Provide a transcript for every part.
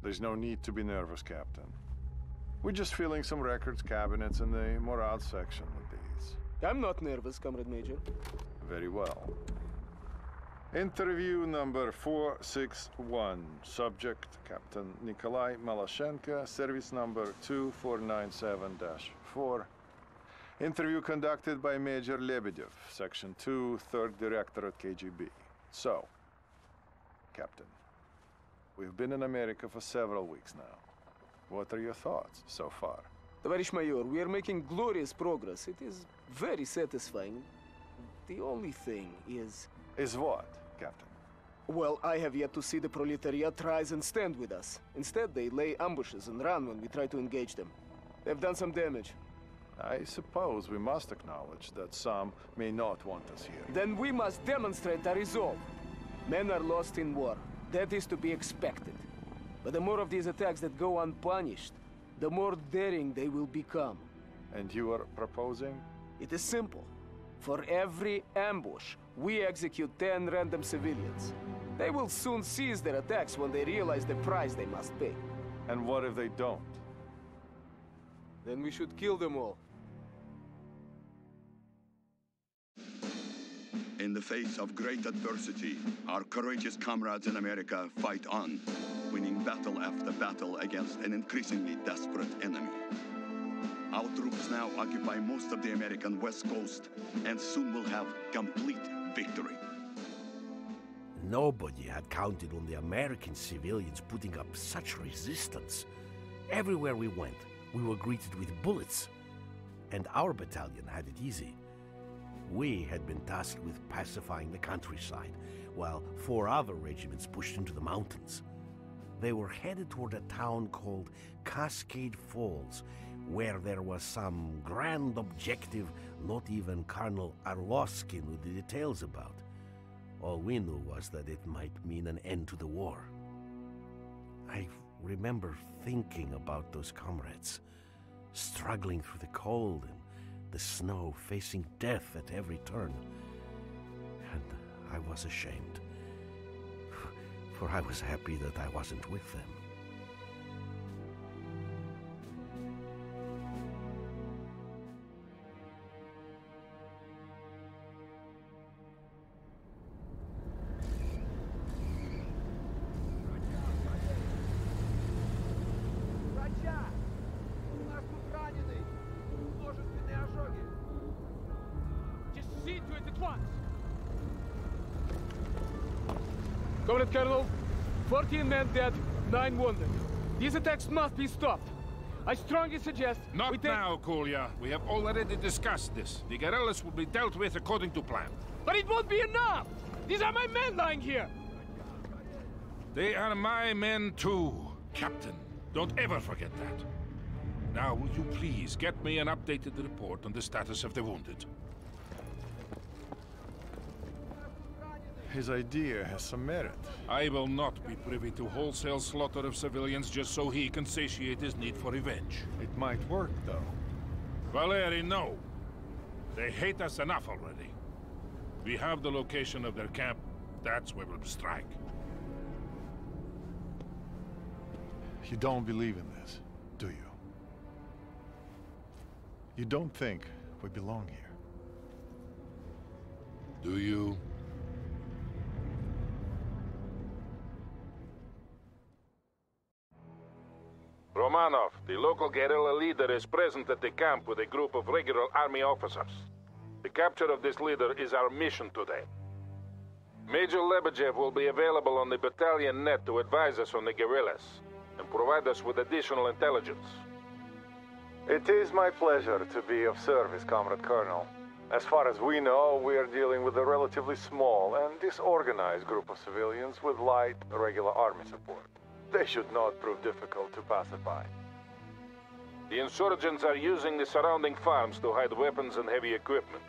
There's no need to be nervous, Captain. We're just filling some records cabinets in the morale section with these. I'm not nervous, Comrade Major. Very well. Interview number 461. Subject, Captain Nikolai Malachenkov, service number 2497-4. Interview conducted by Major Lebedev, Section 2, 3rd Directorate KGB. So, Captain, we've been in America for several weeks now. What are your thoughts so far? Товарищ майор, we are making glorious progress. It is very satisfying. The only thing is... Is what, Captain? Well, I have yet to see the proletariat rise and stand with us. Instead, they lay ambushes and run when we try to engage them. They've done some damage. I suppose we must acknowledge that some may not want us here. Then we must demonstrate our resolve. Men are lost in war. That is to be expected. But the more of these attacks that go unpunished, the more daring they will become. And you are proposing? It is simple. For every ambush, we execute 10 random civilians. They will soon cease their attacks when they realize the price they must pay. And what if they don't? Then we should kill them all. In the face of great adversity, our courageous comrades in America fight on, winning battle after battle against an increasingly desperate enemy. Our troops now occupy most of the American West Coast, and soon will have complete victory. Nobody had counted on the American civilians putting up such resistance. Everywhere we went, we were greeted with bullets. And our battalion had it easy. We had been tasked with pacifying the countryside, while 4 other regiments pushed into the mountains. They were headed toward a town called Cascade Falls, where there was some grand objective not even Colonel Arlovsky knew the details about. All we knew was that it might mean an end to the war. I remember thinking about those comrades, struggling through the cold and the snow, facing death at every turn. And I was ashamed, for I was happy that I wasn't with them. Comrade Colonel, 14 men dead, 9 wounded. These attacks must be stopped. I strongly suggest Not now, Kolya. We have already discussed this. The guerrillas will be dealt with according to plan. But it won't be enough! These are my men lying here! They are my men too, Captain. Don't ever forget that. Now, will you please get me an updated report on the status of the wounded? His idea has some merit. I will not be privy to wholesale slaughter of civilians just so he can satiate his need for revenge. It might work, though. Valeri, no. They hate us enough already. We have the location of their camp. That's where we'll strike. You don't believe in this, do you? You don't think we belong here? Do you? Romanov, the local guerrilla leader, is present at the camp with a group of regular Army officers. The capture of this leader is our mission today. Major Lebedev will be available on the battalion net to advise us on the guerrillas and provide us with additional intelligence. It is my pleasure to be of service, Comrade Colonel. As far as we know, we are dealing with a relatively small and disorganized group of civilians with light, regular Army support. They should not prove difficult to pacify. The insurgents are using the surrounding farms to hide weapons and heavy equipment.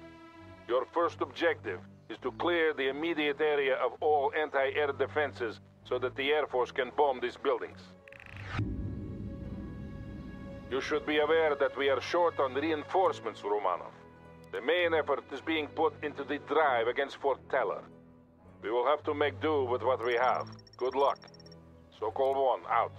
Your first objective is to clear the immediate area of all anti-air defenses so that the Air Force can bomb these buildings. You should be aware that we are short on reinforcements, Romanov. The main effort is being put into the drive against Fort Teller. We will have to make do with what we have. Good luck. Sokol 1, out.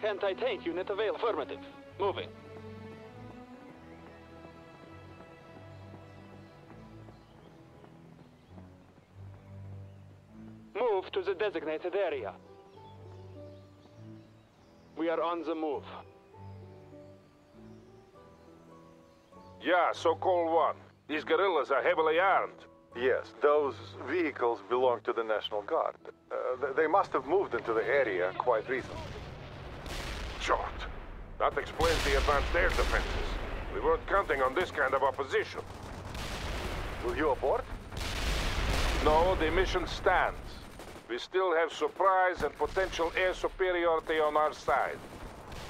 Anti-tank unit available. Affirmative. Moving. Move to the designated area. We are on the move. Yeah, so-called one. These guerrillas are heavily armed. Yes, those vehicles belong to the National Guard. They must have moved into the area quite recently. Short. That explains the advanced air defenses. We weren't counting on this kind of opposition. Will you abort? No, the mission stands. We still have surprise and potential air superiority on our side.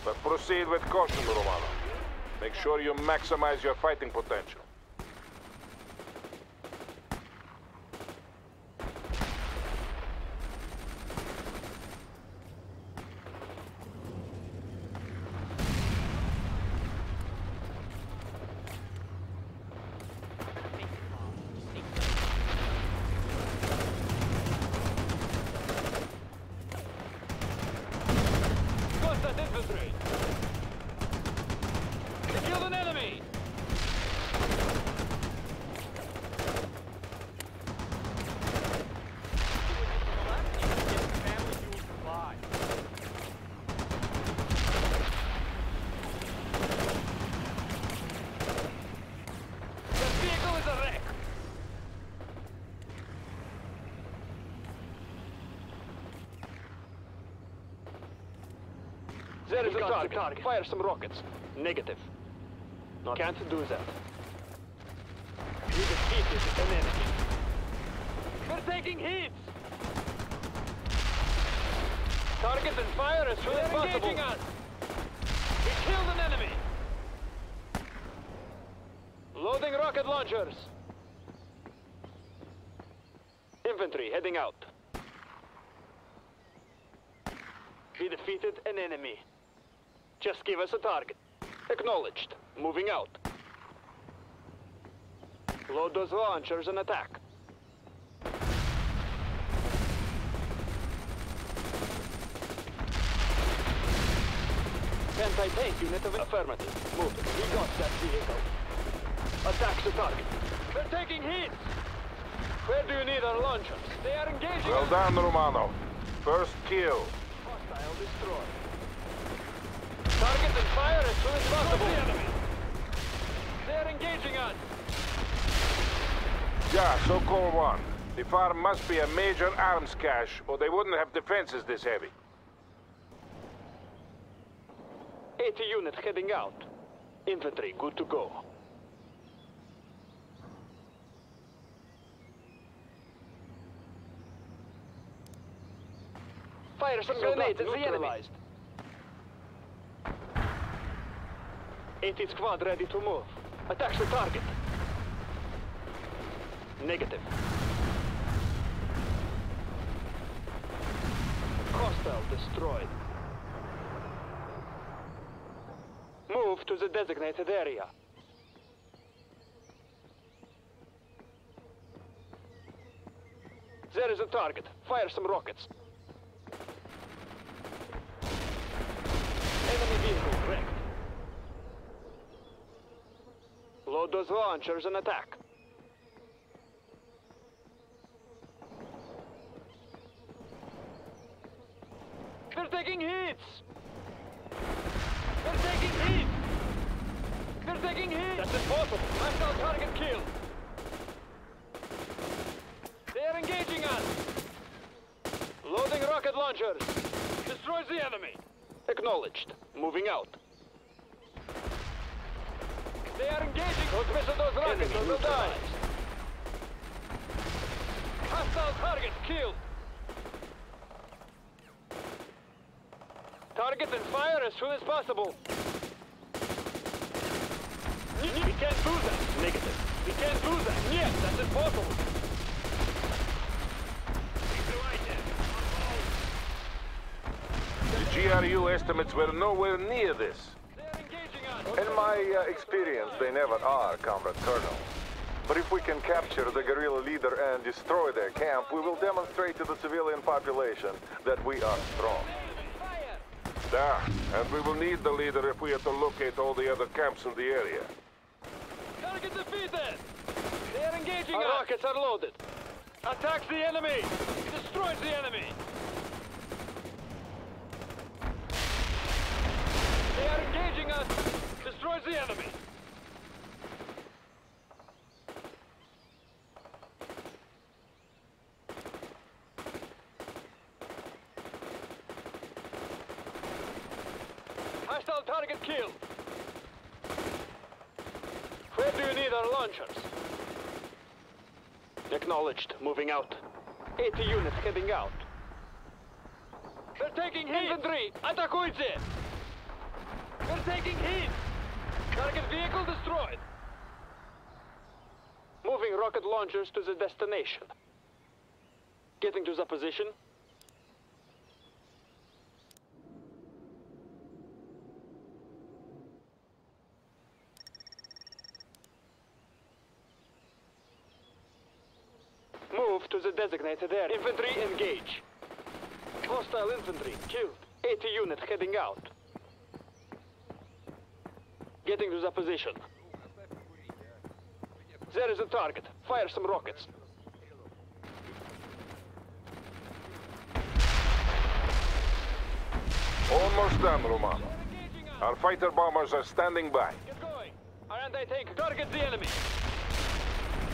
But proceed with caution, Romano. Make sure you maximize your fighting potential. Infantry! They killed an enemy! That vehicle is a wreck! There is a target. Fire some rockets. Negative. Can't do that. We defeated an enemy. We're taking hits! Target and fire as soon as possible. Engaging us! We killed an enemy! Loading rocket launchers! Infantry heading out. We defeated an enemy. Just give us a target. Acknowledged. Moving out. Load those launchers and attack. Anti-tank unit of affirmative. Move. We got that vehicle. Attack the target. We're taking hits! Where do you need our launchers? They are engaging. Well done, Romano. First kill. Hostile destroyed. Target and fire as soon as possible. The enemy. They're engaging us. Yeah, so-called one. The farm must be a major arms cache, or they wouldn't have defenses this heavy. 80 units heading out. Infantry good to go. Fire some grenades at the enemy. 80 squad ready to move. Attack the target. Negative. Hostile destroyed. Move to the designated area. There is a target. Fire some rockets. Enemy vehicle wrecked. Load those launchers and attack. They're taking hits! They're taking hits! They're taking hits! That's impossible! Hostile target killed! They are engaging us! Loading rocket launchers! Destroys the enemy! Acknowledged. Moving out. They are engaging! Don't miss those rockets or they'll die! Hostile target killed! Target and fire as soon as possible! We can't do that! Negative. We can't do that! Yes, that's impossible! The GRU estimates were nowhere near this. In my experience, they never are, Comrade Colonel. But if we can capture the guerrilla leader and destroy their camp, we will demonstrate to the civilian population that we are strong. Da, and we will need the leader if we are to locate all the other camps in the area. Target defeated! They are engaging us! Our rockets are loaded. Attacks the enemy! Destroys the enemy! They are engaging us! Destroys the enemy! Hostile target killed! Where do you need our launchers? Acknowledged. Moving out. 80 units heading out. They're taking heat! Infantry! Атакуйте! They're taking heat! Target vehicle destroyed! Moving rocket launchers to the destination. Getting to the position. Move to the designated area. Infantry engage. Hostile infantry killed. 80 units heading out. Getting to the position. There is a target. Fire some rockets. Almost done, Romanov. Our fighter bombers are standing by. Get going. Our anti-tank targets the enemy.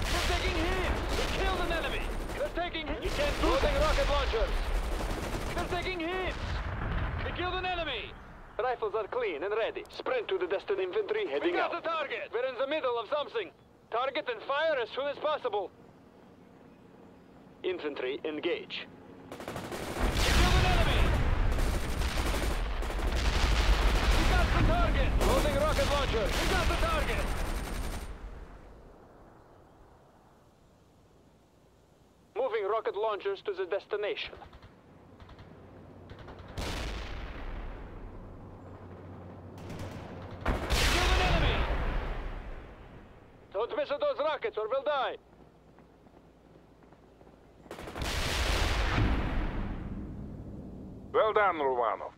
They're taking hit! We killed an enemy! They're taking hit! You can't do that! Rocket launchers! They're taking hits! We killed an enemy! Rifles are clean and ready. Sprint to the destined infantry heading out. We got the target! We're in the middle of something. Target and fire as soon as possible. Infantry engage. We killed an enemy! We got the target! Loading rocket launcher! We got the target! Moving rocket launchers to the destination. Kill an enemy! Don't miss those rockets or we'll die! Well done, Romanov.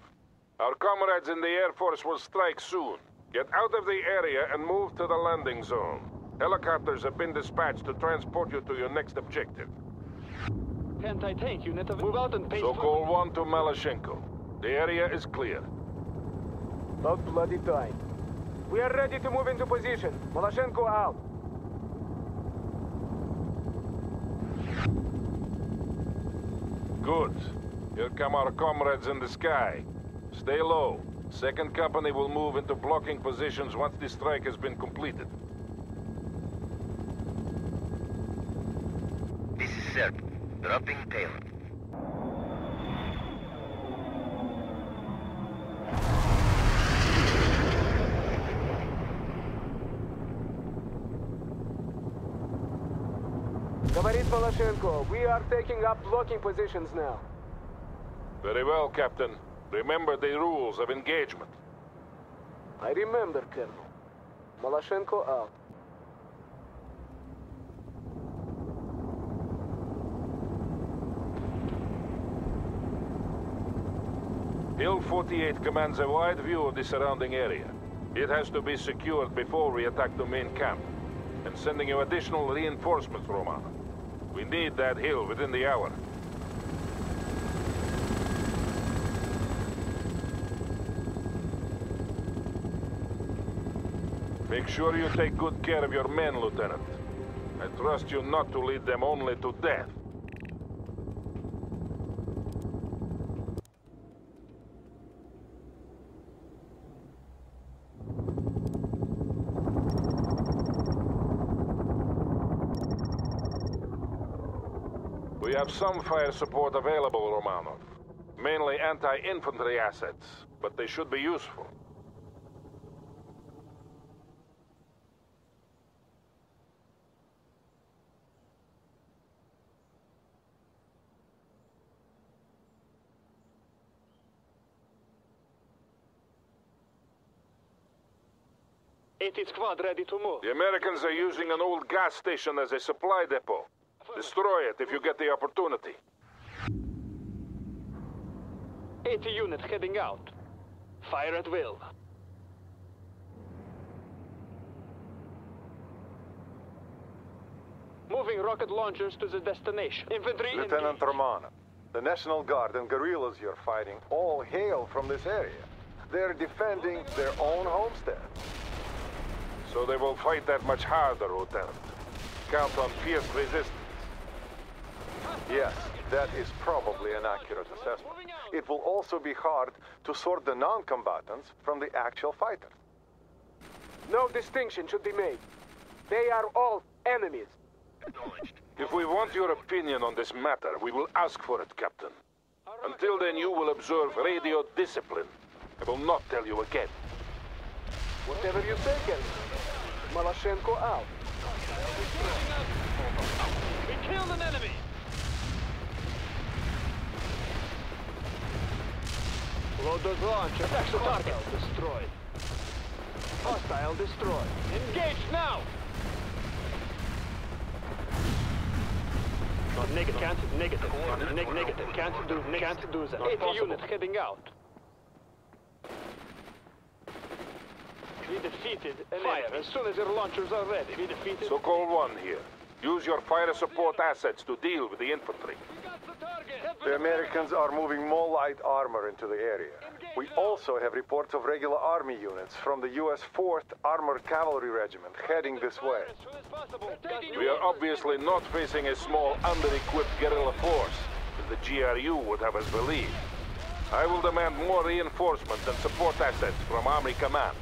Our comrades in the Air Force will strike soon. Get out of the area and move to the landing zone. Helicopters have been dispatched to transport you to your next objective. Anti-tank unit, move out and pace. So call 1 to Malachenkov. The area is clear. About bloody time. We are ready to move into position. Malachenkov out. Good. Here come our comrades in the sky. Stay low. Second company will move into blocking positions once the strike has been completed. This is Serb. Dropping tail. Говорит Malachenkov, we are taking up blocking positions now. Very well, Captain. Remember the rules of engagement. I remember, Colonel. Malachenkov out. Hill 48 commands a wide view of the surrounding area. It has to be secured before we attack the main camp. And sending you additional reinforcements, Roman. We need that hill within the hour. Make sure you take good care of your men, Lieutenant. I trust you not to lead them only to death. We have some fire support available, Romanov. Mainly anti-infantry assets, but they should be useful. '80 squad ready to move. The Americans are using an old gas station as a supply depot. Destroy it if you get the opportunity. 80 units heading out. Fire at will. Moving rocket launchers to the destination. Infantry Lieutenant engage. Romanov, the National Guard and guerrillas you're fighting all hail from this area. They're defending their own homestead. So they will fight that much harder, Lieutenant. Count on fierce resistance. Yes, that is probably an accurate assessment. It will also be hard to sort the non-combatants from the actual fighters. No distinction should be made. They are all enemies. If we want your opinion on this matter, we will ask for it, Captain. Until then, you will observe radio discipline. I will not tell you again. Whatever you say, Captain. Malachenkov out. We killed an enemy. Load those launchers. Extra target destroyed. Hostile destroyed. Engage now. Not negative. Can't negative. Negative. Can't do that. 80 units heading out. We defeated an enemy. As soon as your launchers are ready, we defeated. So-called one here. Use your fire support assets to deal with the infantry. We got the target. The Americans are moving more light armor into the area. We also have reports of regular Army units from the U.S. 4th Armored Cavalry Regiment heading this way. As soon as possible. We are obviously not facing a small, under-equipped guerrilla force, as the GRU would have us believe. I will demand more reinforcements and support assets from Army Command.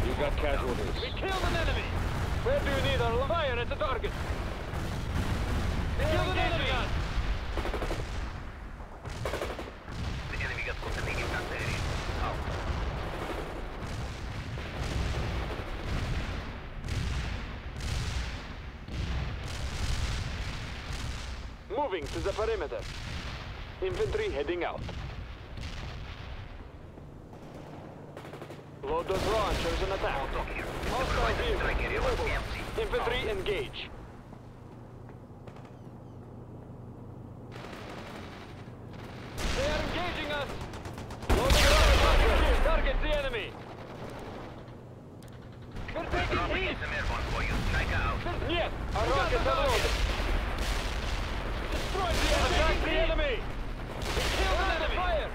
You got casualties. We killed an enemy. Where do you need our fire at the target? Kill an enemy. The enemy got something in that area. Moving to the perimeter. Infantry heading out. Load those launchers and attack. Hostile vehicle. Infantry engage. They are engaging us. Load the rocket launchers. Target the enemy. We're taking heat. Yes, our rockets are loaded. Destroy the enemy. Attack the enemy. We killed an enemy. Fire.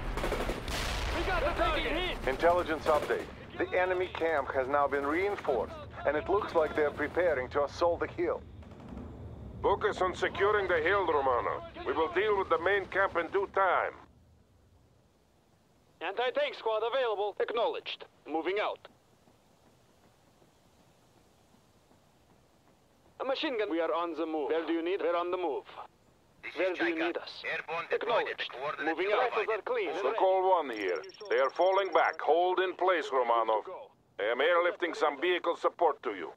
We got the target. Intelligence update. The enemy camp has now been reinforced, and it looks like they're preparing to assault the hill. Focus on securing the hill, Romano. We will deal with the main camp in due time. Anti-tank squad available. Acknowledged. Moving out. A machine gun. We are on the move. Where do you need? We're on the move. Where do you need us? Acknowledged. Moving out. Rifles are clean. So-called one here. They are falling back. Hold in place, Romanov. I am airlifting some vehicle support to you.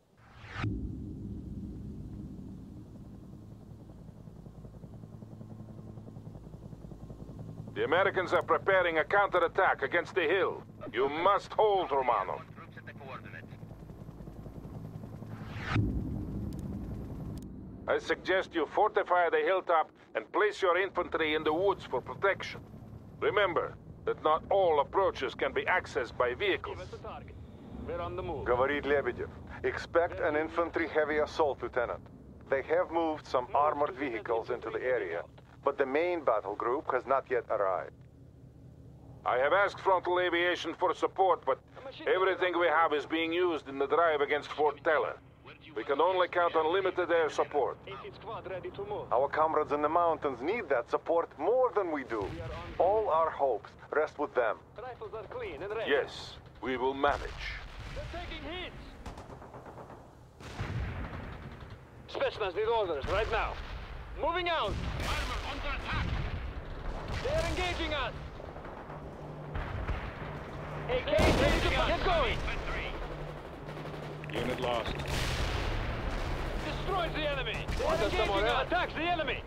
The Americans are preparing a counterattack against the hill. You must hold, Romanov. I suggest you fortify the hilltop and place your infantry in the woods for protection. Remember that not all approaches can be accessed by vehicles. We're on the move. Говорит Lebedev. Expect an infantry heavy assault, Lieutenant. They have moved some armored vehicles into the area, but the main battle group has not yet arrived. I have asked frontal aviation for support, but everything we have is being used in the drive against Fort Teller. We can only count on limited air support. 18th squad ready to move. Our comrades in the mountains need that support more than we do. All our hopes rest with them. Rifles are clean and ready. Yes, we will manage. They're taking hits. Spetsnaz need orders right now. Moving out. They're engaging us. AK, get going. Unit lost. Destroys the enemy. They're engaging us. Attacks the enemy.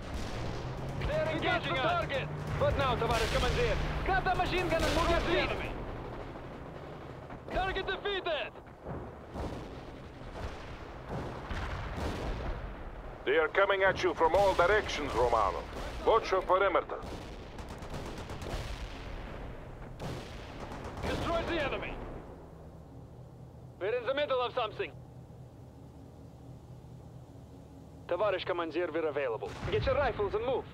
They're engaging us. Target. What now, Tavares Commander? Grab that machine gun and move the enemy. Target defeated. They are coming at you from all directions, Romano. Watch your perimeter. We're in the middle of something. Товарищ командир, we're available. Get your rifles and move.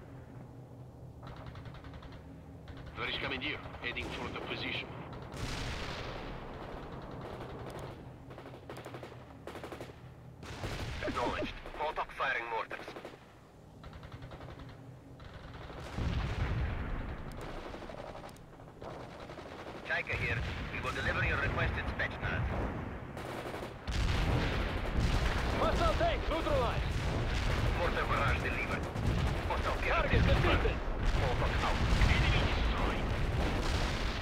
Товарищ командир, heading for the position. Acknowledged. Molotov firing mortars. Chaika here. We will deliver your requested Spetsnaz. Hostile tank neutralized. Mortar barrage delivered. Hostile Target defeated. Molotov out. Enemy destroyed.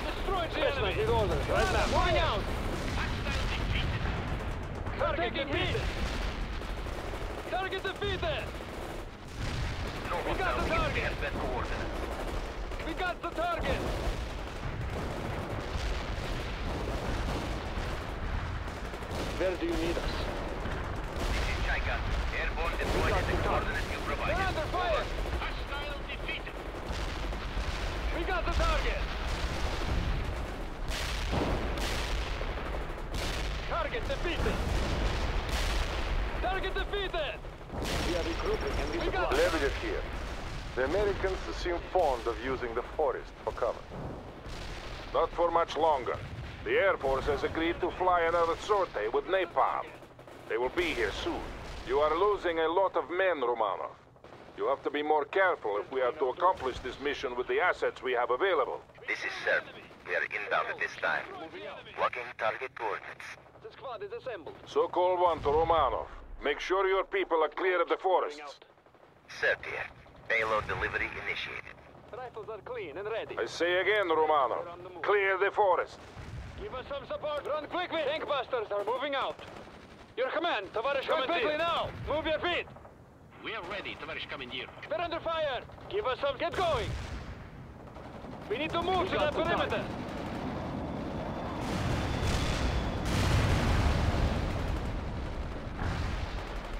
Destroyed the enemy. Is orders. Right now. Moving out. Target defeated. Target defeated. No We got the hostile target. bad coordinates. We got the target. Where do you need us? This is Chaika. Airborne deployed at the coordinates you provided. They're under fire. Hostile defeated. We got the target. Target defeated. Target defeated. We are regrouping and We got Lebedev here. The Americans seem fond of using the forest for cover. Not for much longer. The Air Force has agreed to fly another sortie with napalm. They will be here soon. You are losing a lot of men, Romanov. You have to be more careful if we are to accomplish this mission with the assets we have available. This is Serb. We are inbound at this time. Blocking target coordinates. The squad is assembled. So call one to Romanov. Make sure your people are clear of the forests. Serb here. Payload delivery initiated. Rifles are clean and ready. I say again, Romanov. Clear the forest. Give us some support. Run quickly. Tank busters are moving out. Your command, Tavarish Commander. Run quickly now. Move your feet. We are ready, Товарищ командир. We're under fire. Give us some. Get going. We need to move to that perimeter.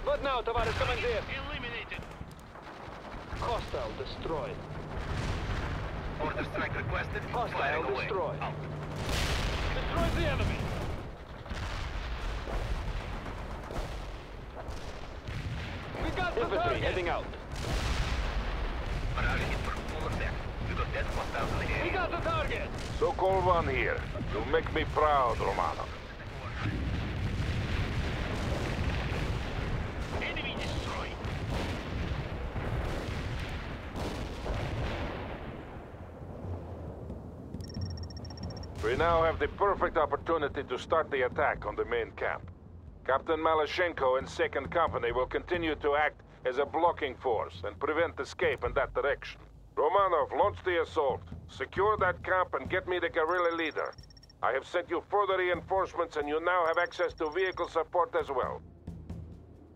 What now, Tavarish Commander? Eliminated. Hostile destroyed. Order strike requested. Hostile Firing away. destroyed. Out. Destroy the enemy. We got the infantry heading out. Barrage hit for full effect. We got dead hostiles in the area. We got the target. So call one here. You make me proud, Romanov. Enemy destroyed. We now have the perfect opportunity to start the attack on the main camp. Captain Malachenkov and 2nd Company will continue to act as a blocking force and prevent escape in that direction. Romanov, launch the assault. Secure that camp and get me the guerrilla leader. I have sent you further reinforcements and you now have access to vehicle support as well.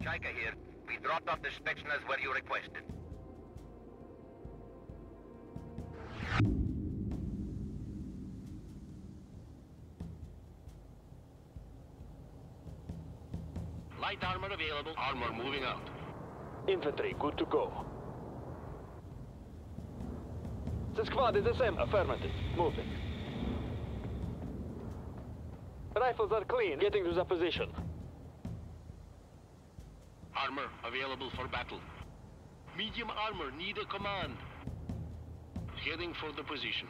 Chaika here. We dropped off the Spetsnaz where you requested. Light armor available. Armor moving out. Infantry, good to go. The squad is assembled. Affirmative. Moving. Rifles are clean. Getting to the position. Armor available for battle. Medium armor need a command. Heading for the position.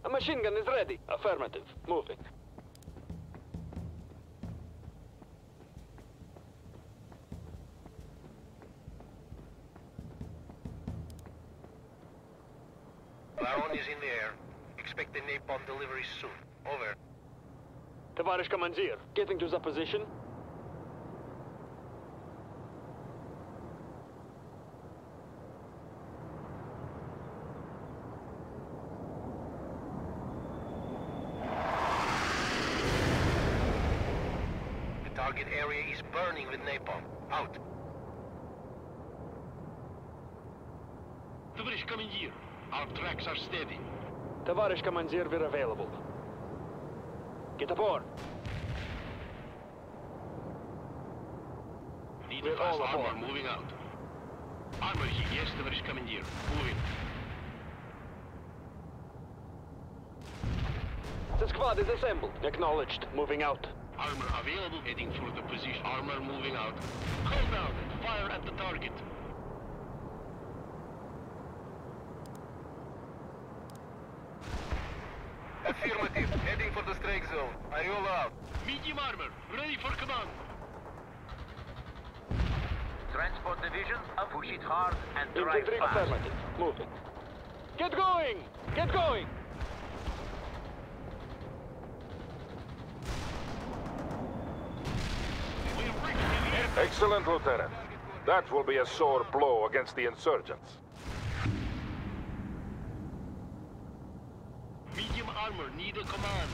A machine gun is ready. Affirmative. Moving. Baron is in the air. Expect the napalm delivery soon. Over. Tavarish Commander, getting to the position. The target area is burning with napalm. Out. Товарищ командир, our tracks are steady. Tavarish Commander, we're available. Get aboard. Need We're a fast all armor aboard. moving out. Armor here, yes, Товарищ командир. Moving. The squad is assembled. Acknowledged. Moving out. Armor available, heading for the position. Armor moving out. Hold down and fire at the target. Affirmative. Heading for the strike zone. I roll out. Medium armor, ready for command. Transport division, push it hard and drive Infantry fast. affirmative. Moving. Get going! Get going! Excellent, Lieutenant. That will be a sore blow against the insurgents. Medium armor, need a command.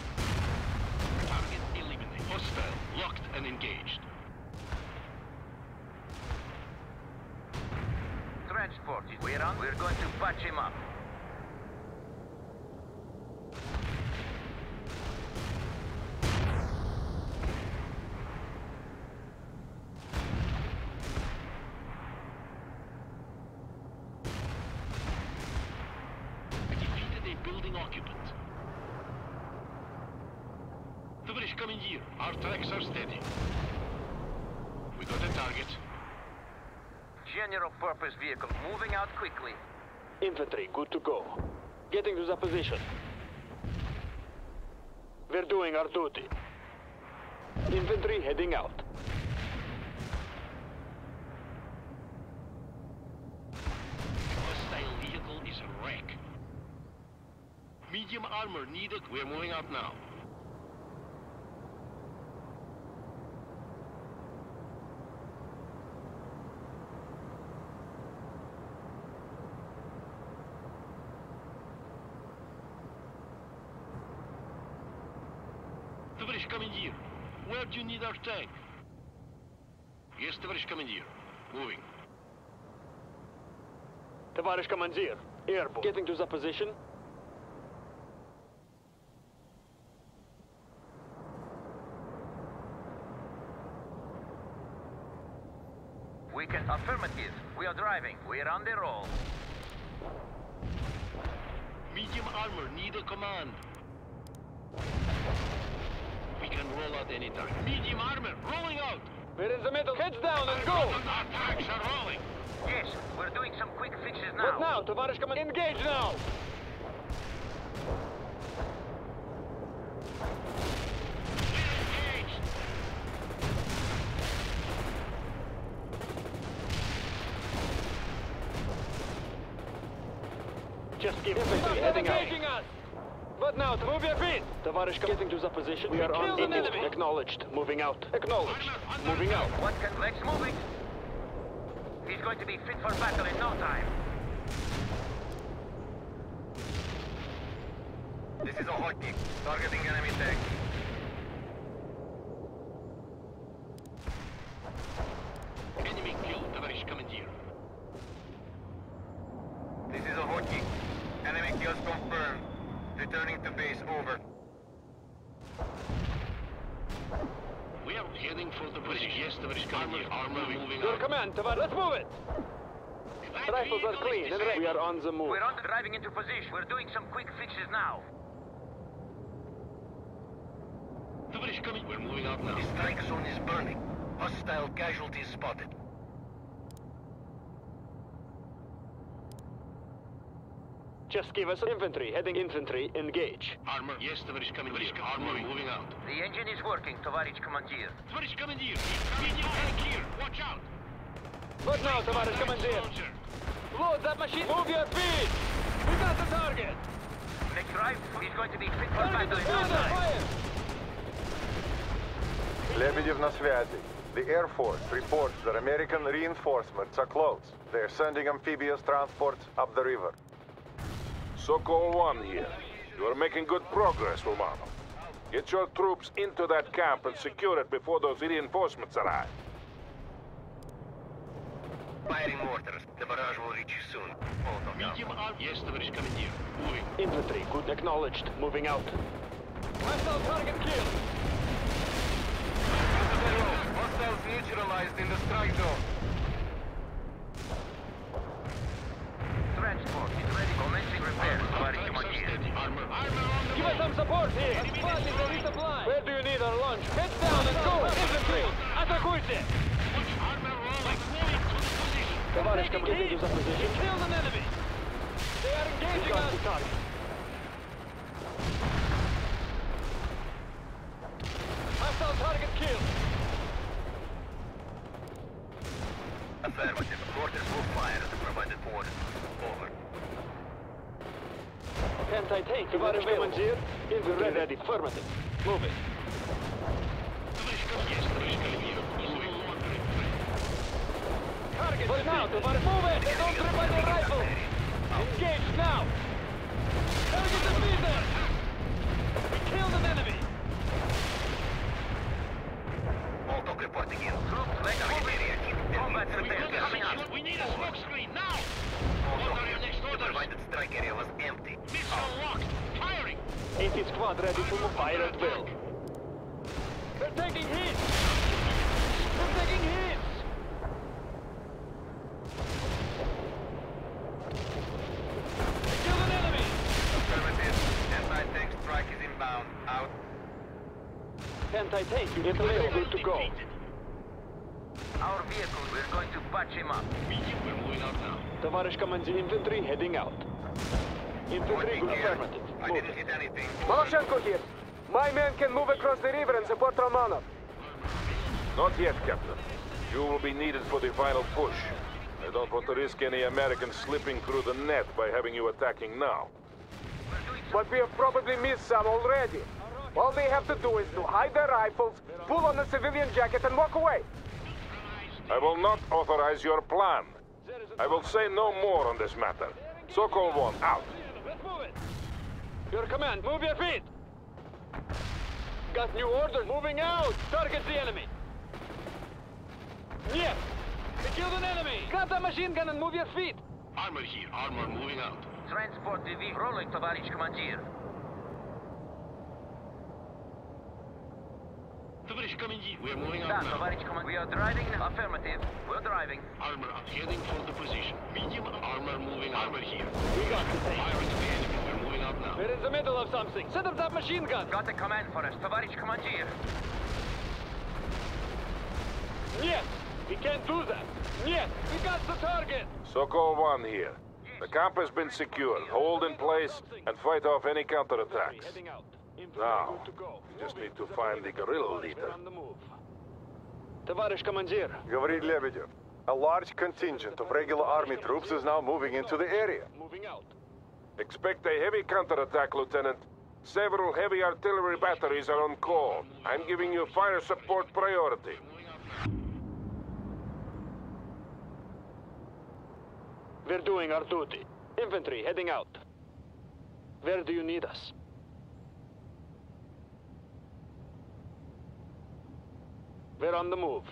Target eliminated. Hostile, locked and engaged. Transport, we're on. We're going to patch him up. Defeated a building occupant. Tоварищ командир, our tracks are steady. We got a target. General purpose vehicle moving out quickly. Infantry, good to go. Getting to the position. We're doing our duty. Infantry heading out. Hostile vehicle is a wreck. Medium armor needed. We're moving out now. Товарищ командир, where do you need our tank? Yes, товарищ командир. Moving. Товарищ командир, airborne. Getting to the position. We can... Affirmative. We are driving. We're on the roll. Medium armor, need a command. We can roll out anytime. Medium armor, rolling out! We're in the middle. Heads down and go! Our tanks are rolling! Yes, we're doing some quick fixes now. What now, товарищ командир? Engage now! Engaged! Just give infantry heading out. What now? To move your feet! Товарищ, getting to the position. We are on the enemy. Acknowledged. Moving out. Acknowledged. Moving out. What can... Let's move it. He's going to be fit for battle in no time. This is a hotkey. Targeting enemy tank. Enemy killed, товарищ командир. This is a hotkey. Enemy kills confirmed. Returning to base, over. We are heading for the position. Yes, товарищ командир. Armor moving Your out. command, товарищ. Let's move it! Rifles are clean and ready. We are on the move. We're on driving into position. We're doing some quick fixes now. Товарищ командир, we're moving out now. The strike zone is burning. Hostile casualties spotted. Just give us infantry. Heading infantry. Engage. Armor, yes, товарищ командир. Armor moving out. The engine is working, товарищ командир. Товарищ командир, medium tank here. Watch out. What now, товарищ командир? Load that machine. Move your feet! We got the target! Next drive, he's going to be fit for Target battle is in no under time. fire! Lebedev на связи. The Air Force reports that American reinforcements are close. They're sending amphibious transports up the river. Sokol 1 here. You are making good progress, Romanov. Get your troops into that camp and secure it before those reinforcements arrive. Firing mortars. The barrage will reach you soon. Hold on now. Medium armor, yes, товарищ командир. Moving. Infantry, good. Acknowledged. Moving out. Hostile target killed! Hostiles neutralized in the strike zone. Transport is ready. Commencing repairs, товарищ Tanks are командир. steady. Armor on the Give us some support here! Spot is a resupply! Where do you need our launch? Heads down! Атакуйте! Товарищ командир, use position. Killed an enemy! They are engaging us! Hostile target killed! Affirmative. Mortars will fire at the provided orders. Over. Anti-tank, товарищ командир. Infantry ready. Affirmative. Move it. Target but now, товарищ. Move it! Don't trip by the rifle! Engage now! Target defeated! We killed an enemy! Molotov reporting in. Troops, let's move it. Combat prepared. Coming up. We need a smoke screen now! Molotov What are your next here. The orders? provided strike area was empty. Missile locked. Firing! 18th squad ready to move. Fire at will. They're taking hits! They're taking hits! They killed an enemy! Affirmative. Anti-tank strike is inbound. Out. Anti-tank, you get a little good to go. Our vehicle, we're going to patch him up. We're moving out now. Товарищ командир, infantry heading out. Infantry, good affirmative. I Move didn't it. hit anything. Malachenkov here. My men can move across the river and support Romanov. Not yet, Captain. You will be needed for the final push. I don't want to risk any Americans slipping through the net by having you attacking now. But we have probably missed some already. All they have to do is to hide their rifles, pull on the civilian jacket and walk away. I will not authorize your plan. I will say no more on this matter. Sokol 1, out. Let's move it. Your command, move your feet. Got new orders. Moving out. Target the enemy. Yes. We killed an enemy. Grab the machine gun and move your feet. Armor here. Armor moving out. Transport the vehicle. Rolling, товарищ командир. Товарищ командир, we are moving Да, out now. товарищ командир. We are driving. Affirmative. We're driving. Armor up, heading for the position. Medium armor moving out. Armor here. We got the tank. Fire at the enemy. We're moving out now. We're in the middle of something. Set up that machine gun. Got a command for us, товарищ командир. Yes. We can't do that. Yes. We got the target. Sokol 1 here. The camp has been secured. Hold in place and fight off any counterattacks. Heading out. Now, Good to go. we just need to find the guerrilla leader. We're on the move. Товарищ командир. Говорит Lebedev. A large contingent of regular army troops is now moving into the area. Moving out. Expect a heavy counterattack, Lieutenant. Several heavy artillery batteries are on call. I'm giving you fire support priority. We're doing our duty. Infantry heading out. Where do you need us? We're on the move.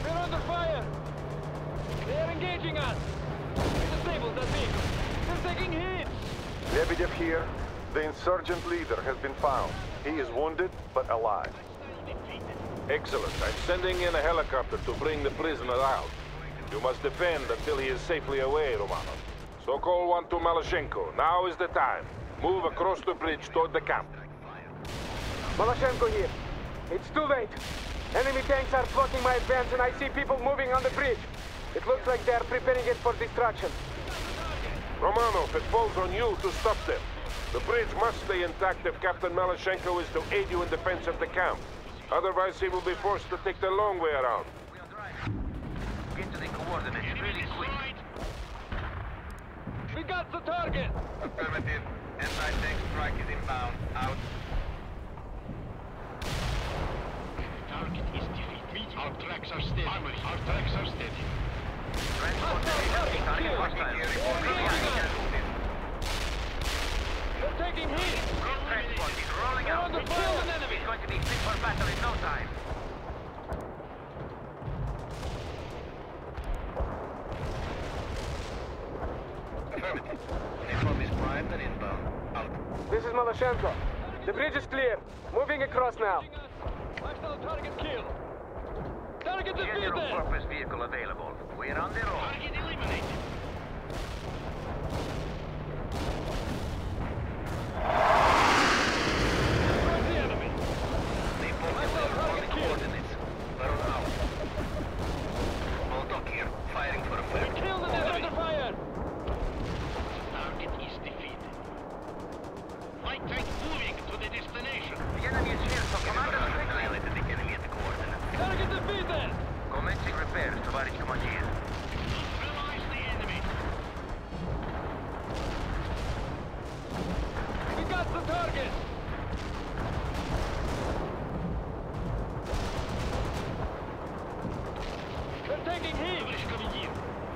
We're under fire! They're engaging us! We disabled that vehicle! They're taking hits! Lebedev here. The insurgent leader has been found. He is wounded, but alive. Excellent. I'm sending in a helicopter to bring the prisoner out. You must defend until he is safely away, Romanov. Sokol 1 to Malachenkov. Now is the time. Move across the bridge toward the camp. Malachenkov here. It's too late. Enemy tanks are blocking my advance and I see people moving on the bridge. It looks like they are preparing it for destruction. Romanov, it falls on you to stop them. The bridge must stay intact if Captain Malachenkov is to aid you in defense of the camp. Otherwise, he will be forced to take the long way around. We are driving. Get to the coordinates really quick. We got the target! Affirmative. Anti-tank strike is inbound. Out. Target is defeated. Our tracks are steady. Armor, our tracks are steady. Transport the vehicle. Target hostile. They're taking hits! Transport is rolling out. We're under fire! It's going to be fit for battle in no time. Affirmative. Napalm is prime. primed and inbound. Out. This is Malachenkov. The bridge is clear. Moving across now. Hostile target killed. Target General defeated! purpose vehicle available. We're on the road. Target eliminated. Destroy the enemy! Napalm is there. Coordinate coordinates. Baron out. Molotov here. Firing for effect. Kill the enemy! Under fire! Target is defeated. Light tank moving to the destination. The enemy is here, so commander quickly. Annihilated the enemy at the coordinates. Target defeated! Commencing repairs, товарищ командир. Neutralize the enemy. We got the target! They're taking heat! Товарищ командир.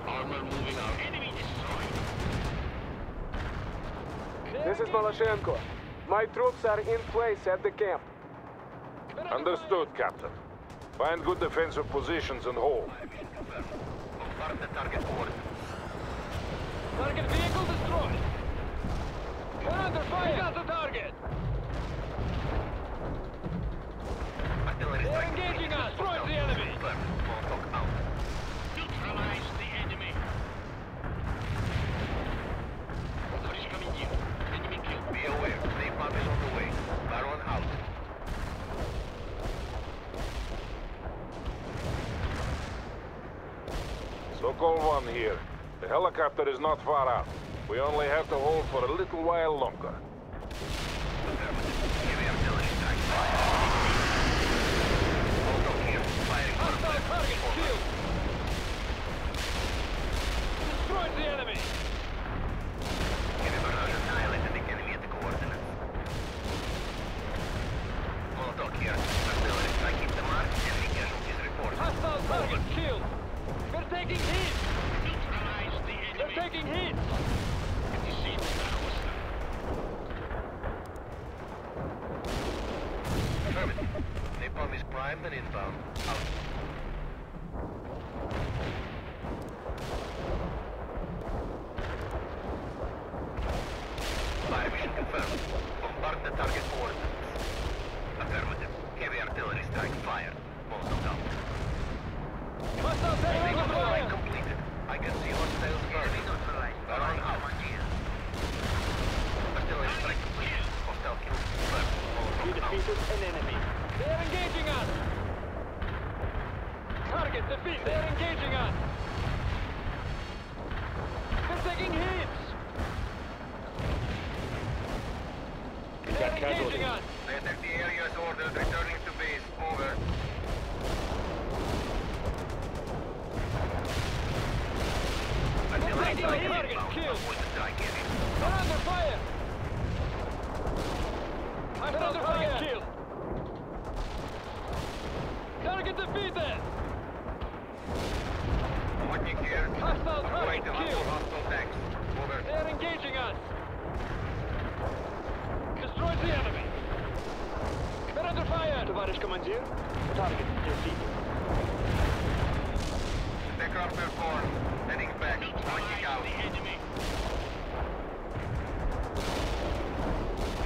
Armor moving out. Enemy destroyed. This is Malachenkov. My troops are in place at the camp. Understood, Captain. Find good defensive positions and hold. Bombard the target coordinates. Target vehicle destroyed! We're under fire! We got the target! Artillery They're strike. engaging us! Destroy the enemy! Confirmed. Molotov out. Neutralize the enemy. Товарищ командир. Enemy killed. Be aware. Napalm is on the way. Baron out. Sokol 1 here. The helicopter is not far out. We only have to hold for a little while longer. Heavy artillery strike. Molotov here. Firing for Hostile effect. target killed! Destroy the enemy! Heavy barrage annihilated the enemy at the coordinates. Molotov here. Artillery strike. Keep the mark. Enemy casualties reported. Hostile target killed! We're taking heat! Neutralize the They're enemy. taking heat! Deceive the hostile. Affirmative. Napalm is primed and inbound. Out. Fire mission confirmed. Bombard the target coordinates. Affirmative. Heavy artillery strike fired. Molotov down. Hostile target Napalm fire! strike completed. I can see hostiles burning. Neutralized, Baron товарищ out. командир. Artillery strike complete. Hostile kill confirmed. Molotov out. an enemy. They're engaging us! Target defeat! They're engaging us! They're taking hits! They're engaging us! They attack the areas ordered. Returning to base. Over. Artillery taking strike hit. inbound. Killed. Avoid the strike area. They're under fire! They're under fire! Killed! Target defeated! Watching here. Hostile Avoid target the killed! hostile tanks. Over. They're engaging us! Destroy the enemy! They're under fire! Товарищ командир, target defeated. Background performed. Heading back. Watching out. The enemy.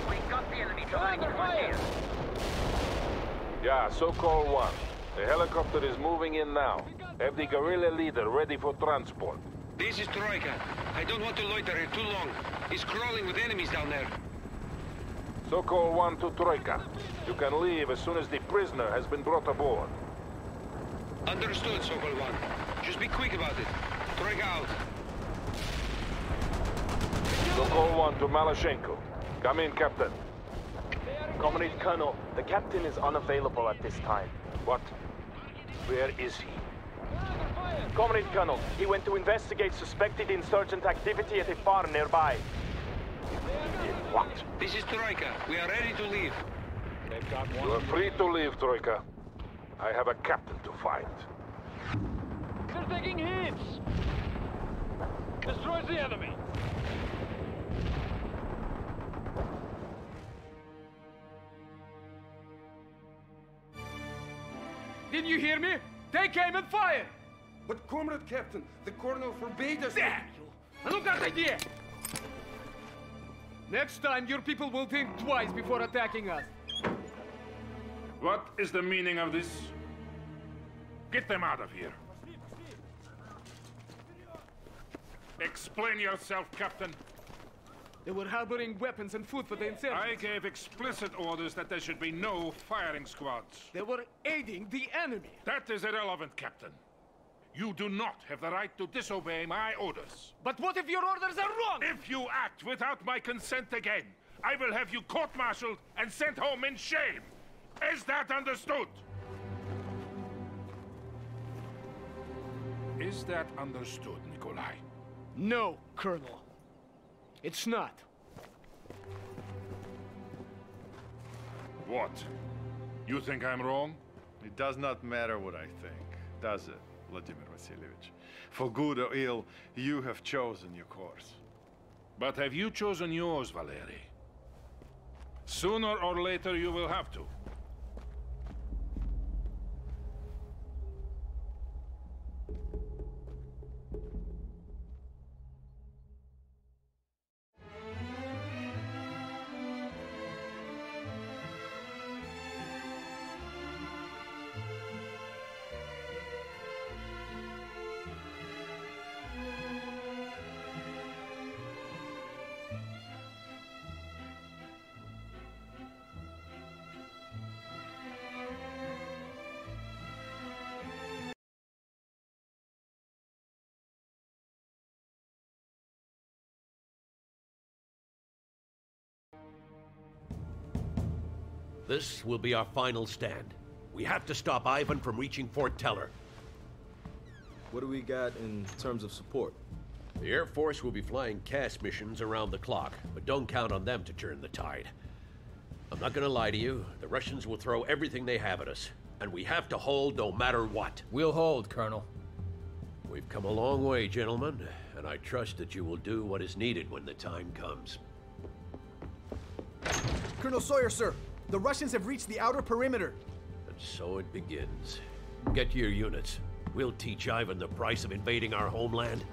We got the enemy, They're товарищ under fire! командир. Yeah, Sokol 1. The helicopter is moving in now. Have the guerrilla leader ready for transport. This is Troika. I don't want to loiter here too long. He's crawling with enemies down there. Sokol 1 to Troika. You can leave as soon as the prisoner has been brought aboard. Understood, Sokol 1. Just be quick about it. Troika out. Sokol 1 to Malachenkov. Come in, Captain. Comrade Colonel, the captain is unavailable at this time. What? Where is he? Comrade Colonel, he went to investigate suspected insurgent activity at a farm nearby. What? This is Troika. We are ready to leave. You are free to leave, Troika. I have a captain to find. They're taking hits! Destroy the enemy! Didn't you hear me? They came and fired! But, Comrade Captain, the Colonel forbade us... Damn you! А ну-ка, отойди! Next time, your people will think twice before attacking us. What is the meaning of this? Get them out of here. Explain yourself, Captain. They were harboring weapons and food for the insurgents. I gave explicit orders that there should be no firing squads. They were aiding the enemy. That is irrelevant, Captain. You do not have the right to disobey my orders. But what if your orders are wrong? If you act without my consent again, I will have you court-martialed and sent home in shame. Is that understood? Is that understood, Nikolai? No, Colonel. It's not. What? You think I'm wrong? It does not matter what I think, does it, Vladimir Vasilievich? For good or ill, you have chosen your course. But have you chosen yours, Valery? Sooner or later you will have to. This will be our final stand. We have to stop Ivan from reaching Fort Teller. What do we got in terms of support? The Air Force will be flying CAS missions around the clock, but don't count on them to turn the tide. I'm not gonna lie to you, the Russians will throw everything they have at us, and we have to hold no matter what. We'll hold, Colonel. We've come a long way, gentlemen, and I trust that you will do what is needed when the time comes. Colonel Sawyer, sir! The Russians have reached the outer perimeter. And so it begins. Get to your units. We'll teach Ivan the price of invading our homeland.